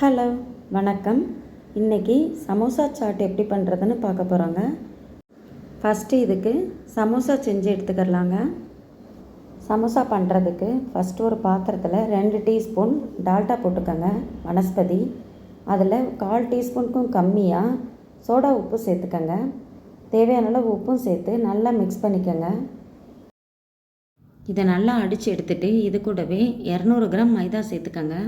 Hello, வணக்கம். இன்றைக்கி samosa chat எப்படி பண்ணுறதுன்னு பார்க்க போகிறோங்க. ஃபஸ்ட்டு இதுக்கு சமோசா செஞ்சு எடுத்துக்கிடலாங்க. சமோசா பண்ணுறதுக்கு ஃபஸ்ட்டு ஒரு பாத்திரத்தில் 2 டீஸ்பூன் டால்டா போட்டுக்கோங்க, வனஸ்பதி. அதில் 1/4 டீஸ்பூனுக்கும் கம்மியாக சோடா உப்பு சேர்த்துக்கோங்க. தேவையான அளவு உப்பும் சேர்த்து நல்லா மிக்ஸ் பண்ணிக்கோங்க. இதை நல்லா அடித்து எடுத்துகிட்டு இது கூடவே 200 கிராம் மைதா சேர்த்துக்கோங்க.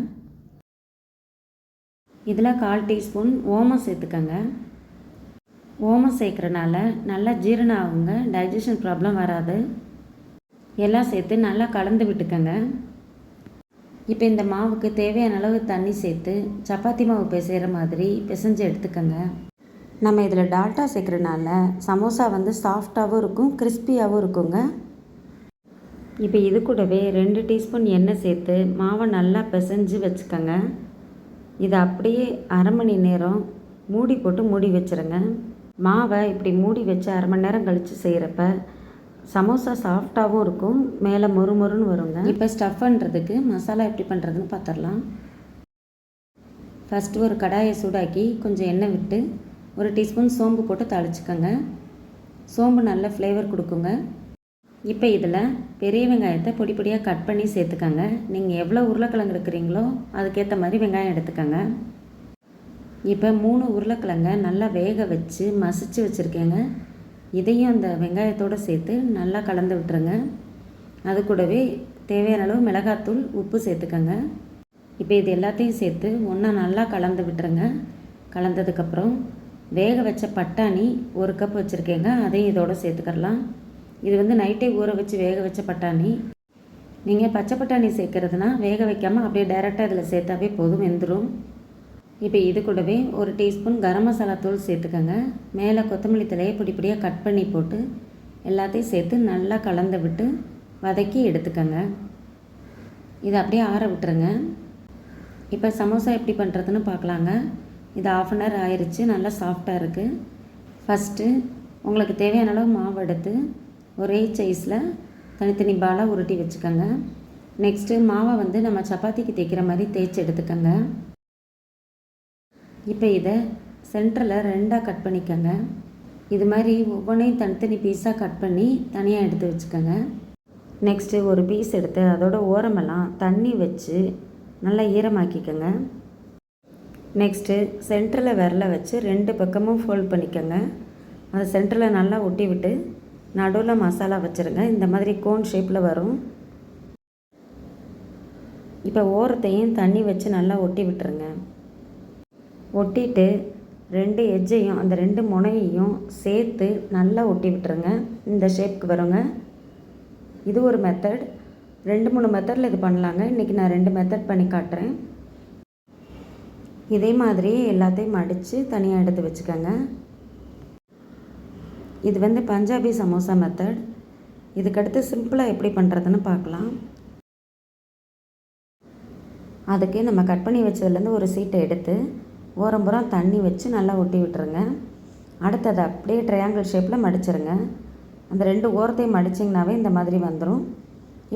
இதில் 1/4 டீஸ்பூன் ஓமம் சேர்த்துக்கோங்க. ஓமம் சேர்க்குறனால நல்லா ஜீரணம் ஆகுங்க, டைஜஷன் ப்ராப்ளம் வராது. எல்லாம் சேர்த்து நல்லா கலந்து விட்டுக்கோங்க. இப்போ இந்த மாவுக்கு தேவையான அளவு தண்ணி சேர்த்து சப்பாத்தி மாவு பிசைகிற மாதிரி பிசைஞ்சு எடுத்துக்கோங்க. நம்ம இதில் டால்டா சேர்க்குறனால சமோசா சாஃப்டாகவும் இருக்கும், கிறிஸ்பியாகவும் இருக்குங்க. இப்போ இது கூடவே 2 டீஸ்பூன் எண்ணெய் சேர்த்து மாவை நல்லா பிசைஞ்சு வச்சுக்கோங்க. இதை அப்படியே அரை மணி நேரம் மூடி போட்டு மூடி வச்சுருங்க. மாவை இப்படி மூடி வச்சு அரை மணி நேரம் கழித்து செய்கிறப்ப சமோசா சாஃப்டாகவும் இருக்கும், மேலே மொறுமொறுன்னு வருங்க. இப்போ ஸ்டஃப் பண்ணுறதுக்கு மசாலா எப்படி பண்ணுறதுன்னு பார்த்துடலாம். ஃபஸ்ட்டு ஒரு கடாயை சூடாக்கி கொஞ்சம் எண்ணெய் விட்டு 1 டீஸ்பூன் சோம்பு போட்டு தாளிச்சுக்கோங்க. சோம்பு நல்ல ஃப்ளேவர் கொடுக்குங்க. இப்போ இதில் பெரிய வெங்காயத்தை பொடி பொடியாக கட் பண்ணி சேர்த்துக்கோங்க. நீங்கள் எவ்வளோ உருளைக்கிழங்கு எடுக்கிறீங்களோ அதுக்கேற்ற மாதிரி வெங்காயம் எடுத்துக்கோங்க. இப்போ 3 உருளைக்கிழங்கை நல்லா வேக வச்சு மசிச்சு வச்சுருக்கேங்க. இதையும் அந்த வெங்காயத்தோடு சேர்த்து நல்லா கலந்து விட்டுருங்க. அது கூடவே தேவையான அளவு மிளகாத்தூள், உப்பு சேர்த்துக்கோங்க. இப்போ இது எல்லாத்தையும் சேர்த்து ஒன்றா நல்லா கலந்து விட்டுருங்க. கலந்ததுக்கப்புறம் வேக வச்ச பட்டாணி 1 கப் வச்சுருக்கேங்க, அதையும் இதோடு சேர்த்துக்கலாம். இது நைட்டே ஊற வச்சு வேக வச்ச பட்டாணி. நீங்கள் பச்சை பட்டாணி சேர்க்குறதுனா வேக வைக்காமல் அப்படியே டைரெக்டாக இதில் சேர்த்தாவே போதும், வெந்துடும். இப்போ இது கூடவே 1 டீஸ்பூன் கரம் மசாலா தூள் சேர்த்துக்கோங்க. மேலே கொத்தமல்லி தழையை பொடி பொடியாக கட் பண்ணி போட்டு எல்லாத்தையும் சேர்த்து நல்லா கலந்து விட்டு வதக்கி எடுத்துக்கோங்க. இதை அப்படியே ஆற விட்டுருங்க. இப்போ சமோசா எப்படி பண்ணுறதுன்னு பார்க்கலாங்க. இது 1/2 அன் ஹவர் ஆயிடுச்சு, நல்லா சாஃப்டாக இருக்குது. ஃபஸ்ட்டு உங்களுக்கு தேவையான அளவு மாவு எடுத்து ஒரே சைஸில் தனித்தனி பாலாக உருட்டி வச்சுக்கோங்க. நெக்ஸ்ட்டு மாவை நம்ம சப்பாத்திக்கு தேய்க்கிற மாதிரி தேய்ச்சி எடுத்துக்கோங்க. இப்போ இதை சென்டரில் 2ஆக கட் பண்ணிக்கோங்க. இது மாதிரி ஒவ்வொன்றையும் தனித்தனி பீஸாக கட் பண்ணி தனியாக எடுத்து வச்சுக்கோங்க. நெக்ஸ்ட்டு ஒரு பீஸ் எடுத்து அதோட ஓரமெல்லாம் தண்ணி வச்சு நல்லா ஈரமாக்கிக்கோங்க. நெக்ஸ்ட்டு சென்டரில் விரலை வச்சு 2 பக்கமும் ஃபோல்ட் பண்ணிக்கோங்க. அதை சென்டரில் நல்லா ஒட்டி விட்டு நடுவில் மசாலா வச்சுருங்க. இந்த மாதிரி கோன் ஷேப்பில் வரும். இப்போ ஓரத்தையும் தண்ணி வச்சு நல்லா ஒட்டி விட்டுருங்க. ஒட்டிட்டு 2 எட்ஜையும் அந்த 2 முனையையும் சேர்த்து நல்லா ஒட்டி விட்டுருங்க. இந்த ஷேப்புக்கு வருங்க. இது ஒரு மெத்தட். 2-3 மெத்தடில் இது பண்ணலாங்க. இன்றைக்கி நான் 2 மெத்தட் பண்ணி காட்டுறேன். இதே மாதிரியே எல்லாத்தையும் மடித்து தனியாக எடுத்து வச்சுக்கோங்க. இது பஞ்சாபி சமோசா மெத்தட். இதுக்கடுத்து சிம்பிளாக எப்படி பண்ணுறதுன்னு பார்க்கலாம். அதுக்கு நம்ம கட் பண்ணி வச்சதுலேருந்து ஒரு சீட்டை எடுத்து ஓரம்புறம் தண்ணி வச்சு நல்லா ஒட்டி விட்டுருங்க. அடுத்தது அப்படியே ட்ரையாங்கிள் ஷேப்பில் மடிச்சிருங்க. அந்த 2 ஓரத்தையும் மடிச்சிங்கனாவே இந்த மாதிரி வந்துடும்.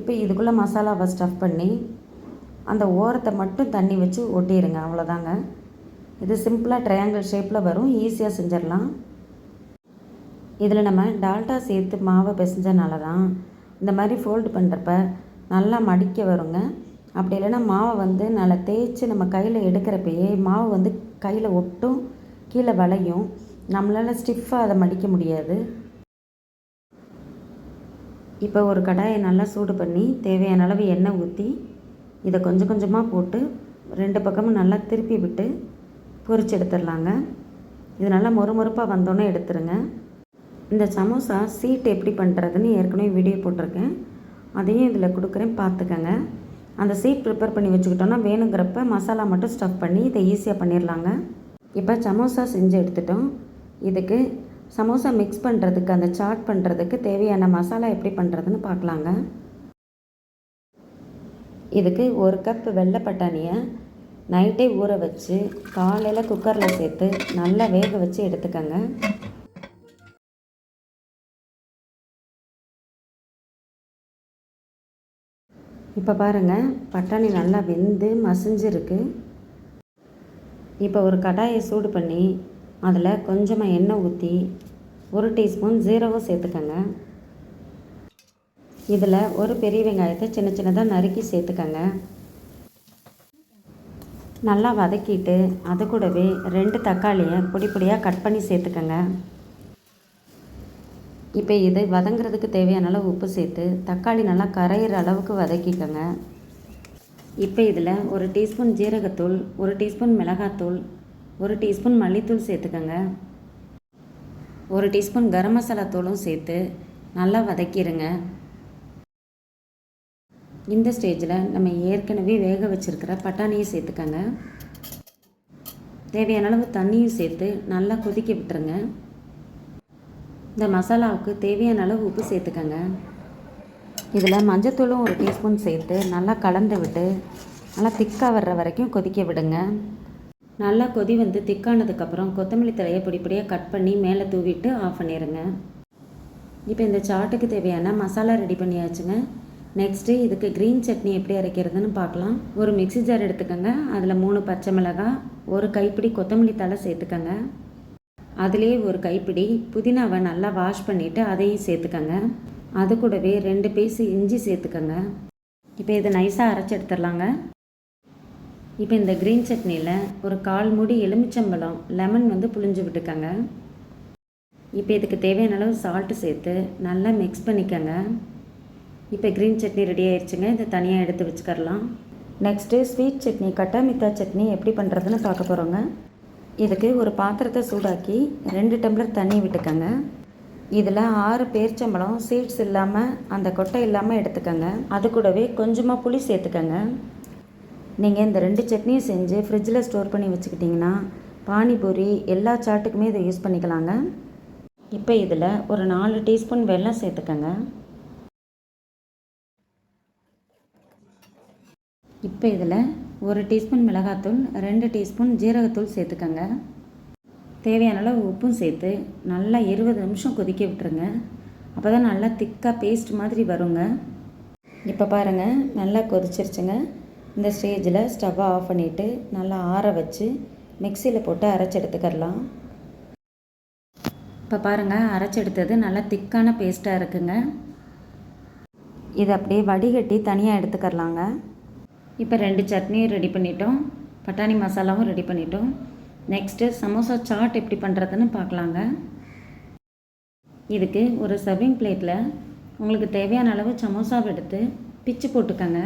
இப்போ இதுக்குள்ளே மசாலாவை ஸ்டஃப் பண்ணி அந்த ஓரத்தை மட்டும் தண்ணி வச்சு ஒட்டிடுங்க, அவ்வளோதாங்க. இது சிம்பிளாக ட்ரையாங்கிள் ஷேப்பில் வரும், ஈஸியாக செஞ்சிடலாம். இதில் நம்ம டால்டா சேர்த்து மாவை பிசைஞ்சனால தான் இந்த மாதிரி ஃபோல்டு பண்ணுறப்ப நல்லா மடிக்க வருங்க. அப்படி இல்லைன்னா மாவை நல்லா தேய்ச்சி நம்ம கையில் எடுக்கிறப்பயே மாவு கையில் ஒட்டும், கீழே வளையும். நம்மளால் ஸ்டிஃபாக அதை மடிக்க முடியாது. இப்போ ஒரு கடாயை நல்லா சூடு பண்ணி தேவையான அளவு எண்ணெய் ஊற்றி இதை கொஞ்சம் கொஞ்சமாக போட்டு 2 பக்கமும் நல்லா திருப்பி விட்டு பொரிச்சு எடுத்துடலாங்க. இது நல்லா மொறுமொறுப்பாக வந்தோன்னே எடுத்துருங்க. இந்த சமோசா சீட் எப்படி பண்ணுறதுன்னு ஏற்கனவே வீடியோ போட்டிருக்கேன், அதையும் இதில் கொடுக்குறேன், பார்த்துக்கங்க. அந்த சீட் ப்ரிப்பேர் பண்ணி வச்சுக்கிட்டோன்னா வேணுங்கிறப்ப மசாலா மட்டும் ஸ்டஃப் பண்ணி இதை ஈஸியாக பண்ணிடலாங்க. இப்போ சமோசா செஞ்சு எடுத்துட்டோம். இதுக்கு சமோசா மிக்ஸ் பண்ணுறதுக்கு, அந்த சாட் பண்ணுறதுக்கு தேவையான மசாலா எப்படி பண்ணுறதுன்னு பார்க்கலாங்க. இதுக்கு 1 கப் வெள்ளை பட்டாணியை நைட்டே ஊற வச்சு காலையில் குக்கரில் சேர்த்து நல்லா வேக வச்சு எடுத்துக்கோங்க. இப்போ பாருங்கள், பட்டாணி நல்லா வெந்து மசிஞ்சிருக்கு. இப்போ ஒரு கடாயை சூடு பண்ணி அதில் கொஞ்சமாக எண்ணெய் ஊற்றி 1 டீஸ்பூன் ஜீரகம் சேர்த்துக்கங்க. இதில் ஒரு பெரிய வெங்காயத்தை சின்ன சின்னதாக நறுக்கி சேர்த்துக்கங்க. நல்லா வதக்கிட்டு அது கூடவே 2 தக்காளியை பொடி பொடியாக கட் பண்ணி சேர்த்துக்கங்க. இப்போ இது வதங்கிறதுக்கு தேவையான அளவு உப்பு சேர்த்து தக்காளி நல்லா கரையிற அளவுக்கு வதக்கிக்கங்க. இப்போ இதில் 1 டீஸ்பூன் ஜீரகத்தூள், 1 டீஸ்பூன் மிளகாத்தூள், 1 டீஸ்பூன் மல்லித்தூள் சேர்த்துக்கங்க. 1 டீஸ்பூன் கரம் மசாலா தூளும் சேர்த்து நல்லா வதக்கிடுங்க. இந்த ஸ்டேஜில் நம்ம ஏற்கனவே வேக வச்சுருக்கிற பட்டாணியை சேர்த்துக்கங்க. தேவையான அளவு தண்ணியும் சேர்த்து நல்லா கொதிக்க விட்டுருங்க. இந்த மசாலாவுக்கு தேவையான அளவு உப்பு சேர்த்துக்கங்க. இதில் மஞ்சத்தூளும் 1 டீஸ்பூன் சேர்த்து நல்லா கலந்து விட்டு நல்லா திக்காக வர்ற வரைக்கும் கொதிக்க விடுங்க. நல்லா கொதி வந்து திக்கானதுக்கப்புறம் கொத்தமல்லி தழையை பொடி பொடியாக கட் பண்ணி மேலே தூவிட்டு ஆஃப் பண்ணிடுங்க. இப்போ இந்த சாட்டுக்கு தேவையான மசாலா ரெடி பண்ணியாச்சுங்க. நெக்ஸ்ட்டு இதுக்கு க்ரீன் சட்னி எப்படி அரைக்கிறதுன்னு பார்க்கலாம். ஒரு மிக்ஸி ஜார் எடுத்துக்கோங்க. அதில் 3 பச்சை மிளகாய், 1 கைப்பிடி கொத்தமல்லி தழை சேர்த்துக்கங்க. அதுலேயே 1 கைப்பிடி புதினாவை நல்லா வாஷ் பண்ணிவிட்டு அதையும் சேர்த்துக்கங்க. அது கூடவே 2 பீஸ் இஞ்சி சேர்த்துக்கங்க. இப்போ இதை நைஸாக அரைச்சி எடுத்துடலாங்க. இப்போ இந்த க்ரீன் சட்னியில் ஒரு 1/4 மூடி எலுமிச்சம்பழம் லெமன் வந்து புழிஞ்சு விட்டுக்கங்க. இப்போ இதுக்கு தேவையான அளவு சால்ட்டு சேர்த்து நல்லா மிக்ஸ் பண்ணிக்கங்க. இப்போ க்ரீன் சட்னி ரெடி ஆயிடுச்சுங்க. இதை தனியாக எடுத்து வச்சுக்கரலாம். நெக்ஸ்ட்டு ஸ்வீட் சட்னி கட்டா மித்தா சட்னி எப்படி பண்ணுறதுன்னு பார்க்க போகிறோங்க. இதுக்கு ஒரு பாத்திரத்தை சூடாக்கி 2 டம்ளர் தண்ணி விட்டுக்கங்க. இதில் 6 பேரிச்சம்பழம் சீட்ஸ் இல்லாமல் அந்த கொட்டை இல்லாமல் எடுத்துக்கங்க. அது கூடவே கொஞ்சமாக புளி சேர்த்துக்கங்க. நீங்கள் இந்த 2 சட்னியும் செஞ்சு ஃப்ரிட்ஜில் ஸ்டோர் பண்ணி வச்சுக்கிட்டிங்கன்னா பானிபூரி எல்லா சாட்டுக்குமே இதை யூஸ் பண்ணிக்கலாங்க. இப்போ இதில் ஒரு 4 டீஸ்பூன் வெல்லம் சேர்த்துக்கங்க. இப்போ இதில் 1 டீஸ்பூன் மிளகாத்தூள், 2 டீஸ்பூன் ஜீரகத்தூள் சேர்த்துக்கங்க. தேவையான அளவு உப்பும் சேர்த்து நல்லா 20 நிமிஷம் கொதிக்க விட்டுருங்க. அப்போ தான் நல்லா திக்காக பேஸ்ட் மாதிரி வருங்க. இப்போ பாருங்கள் நல்லா கொதிச்சிருச்சுங்க. இந்த ஸ்டேஜில் ஸ்டவ்வை ஆஃப் பண்ணிவிட்டு நல்லா ஆற வச்சு மிக்சியில் போட்டு அரைச்சி எடுத்துக்கரலாம். இப்போ பாருங்கள் அரைச்செடுத்தது நல்லா திக்கான பேஸ்ட்டாக இருக்குங்க. இதை அப்படியே வடிகட்டி தனியாக எடுத்துக்கரலாங்க. இப்போ 2 சட்னியும் ரெடி பண்ணிட்டோம், பட்டாணி மசாலாவும் ரெடி பண்ணிட்டோம். நெக்ஸ்ட்டு சமோசா சாட் எப்படி பண்ணுறதுன்னு பார்க்கலாங்க. இதுக்கு ஒரு சர்விங் பிளேட்டில் உங்களுக்கு தேவையான அளவு சமோசாவை எடுத்து பிச்சு போட்டுக்கங்க.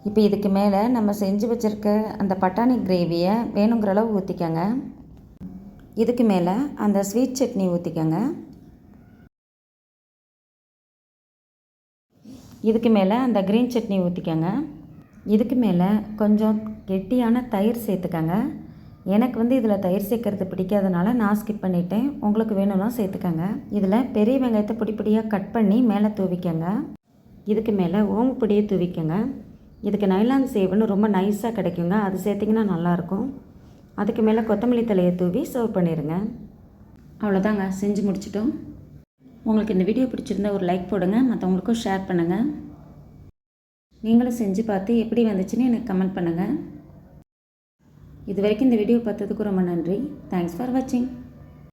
இப்போ இதுக்கு மேலே நம்ம செஞ்சு வச்சுருக்க அந்த பட்டாணி கிரேவியை வேணுங்கிற அளவு ஊற்றிக்கங்க. இதுக்கு மேலே அந்த ஸ்வீட் சட்னி ஊற்றிக்கங்க. இதுக்கு மேலே அந்த க்ரீன் சட்னி ஊற்றிக்கங்க. இதுக்கு மேலே கொஞ்சம் கெட்டியான தயிர் சேர்த்துக்கங்க. எனக்கு வந்து இதில் தயிர் சேர்க்கறது பிடிக்காதனால நான் ஸ்கிப் பண்ணிட்டேன். உங்களுக்கு வேணும்னா சேர்த்துக்கங்க. இதில் பெரிய வெங்காயத்தை பொடி பொடியாக கட் பண்ணி மேலே தூவிக்கங்க. இதுக்கு மேலே ஓம பொடியை தூவிக்கங்க. இதுக்கு நைலான் சேவுன்னு ரொம்ப நைஸாக கிடைக்குங்க, அது சேர்த்திங்கன்னா நல்லாயிருக்கும். அதுக்கு மேலே கொத்தமல்லி தலையை தூவி சர்வ் பண்ணிடுங்க. அவ்வளோதாங்க, செஞ்சு முடிச்சிட்டோம். உங்களுக்கு இந்த வீடியோ பிடிச்சிருந்தா ஒரு லைக் போடுங்க, மற்றவங்களுக்கும் ஷேர் பண்ணுங்கள். நீங்களும் செஞ்சு பார்த்து எப்படி வந்துச்சுன்னு எனக்கு கமெண்ட் பண்ணுங்கள். இது வரைக்கும் இந்த வீடியோ பார்த்ததுக்கு ரொம்ப நன்றி. தேங்க்ஸ் ஃபார் வாட்சிங்.